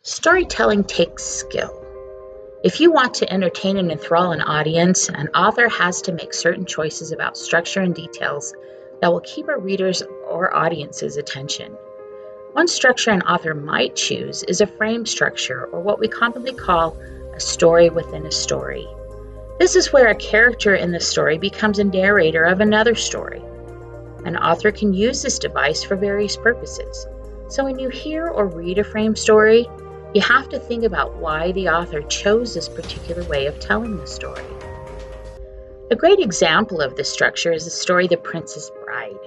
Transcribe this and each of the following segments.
Storytelling takes skill. If you want to entertain and enthrall an audience, an author has to make certain choices about structure and details that will keep a reader's or audience's attention. One structure an author might choose is a frame structure, or what we commonly call a story within a story. This is where a character in the story becomes a narrator of another story. An author can use this device for various purposes. So when you hear or read a frame story, you have to think about why the author chose this particular way of telling the story. A great example of this structure is the story The Princess Bride.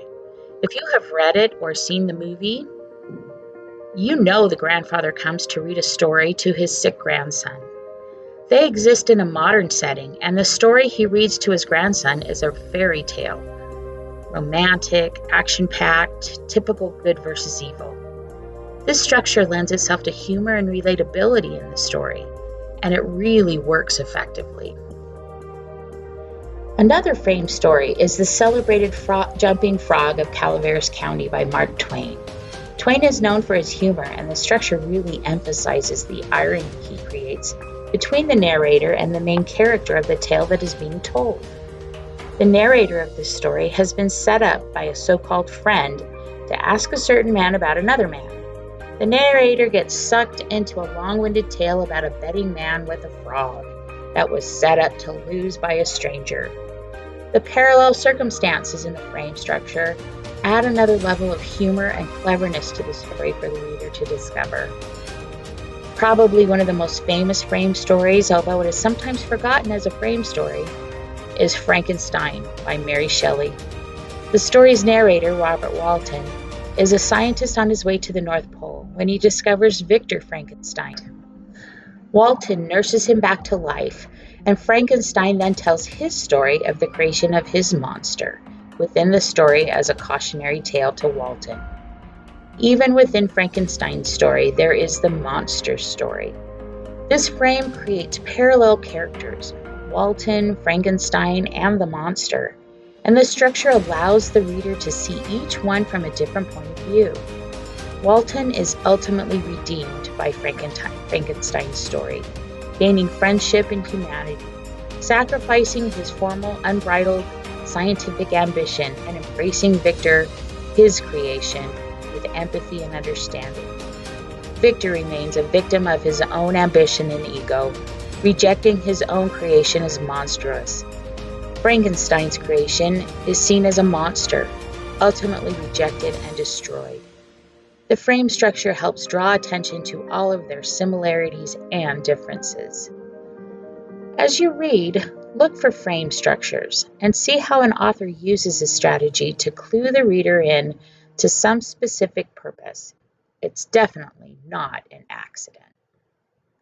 If you have read it or seen the movie, you know the grandfather comes to read a story to his sick grandson. They exist in a modern setting, and the story he reads to his grandson is a fairy tale. Romantic, action-packed, typical good versus evil. This structure lends itself to humor and relatability in the story, and it really works effectively. Another frame story is The Celebrated Jumping Frog of Calaveras County by Mark Twain. Twain is known for his humor, and the structure really emphasizes the irony he creates between the narrator and the main character of the tale that is being told. The narrator of this story has been set up by a so-called friend to ask a certain man about another man. The narrator gets sucked into a long-winded tale about a betting man with a frog that was set up to lose by a stranger. The parallel circumstances in the frame structure add another level of humor and cleverness to the story for the reader to discover. Probably one of the most famous frame stories, although it is sometimes forgotten as a frame story, is Frankenstein by Mary Shelley. The story's narrator, Robert Walton, is a scientist on his way to the North Pole when he discovers Victor Frankenstein. Walton nurses him back to life, and Frankenstein then tells his story of the creation of his monster within the story as a cautionary tale to Walton. Even within Frankenstein's story, there is the monster story. This frame creates parallel characters, Walton, Frankenstein, and the monster, and the structure allows the reader to see each one from a different point of view. Walton is ultimately redeemed by Frankenstein's story, gaining friendship and humanity, sacrificing his formal, unbridled scientific ambition and embracing Victor, his creation, with empathy and understanding. Victor remains a victim of his own ambition and ego, rejecting his own creation as monstrous. Frankenstein's creation is seen as a monster, ultimately rejected and destroyed. The frame structure helps draw attention to all of their similarities and differences. As you read, look for frame structures and see how an author uses this strategy to clue the reader in to some specific purpose. It's definitely not an accident.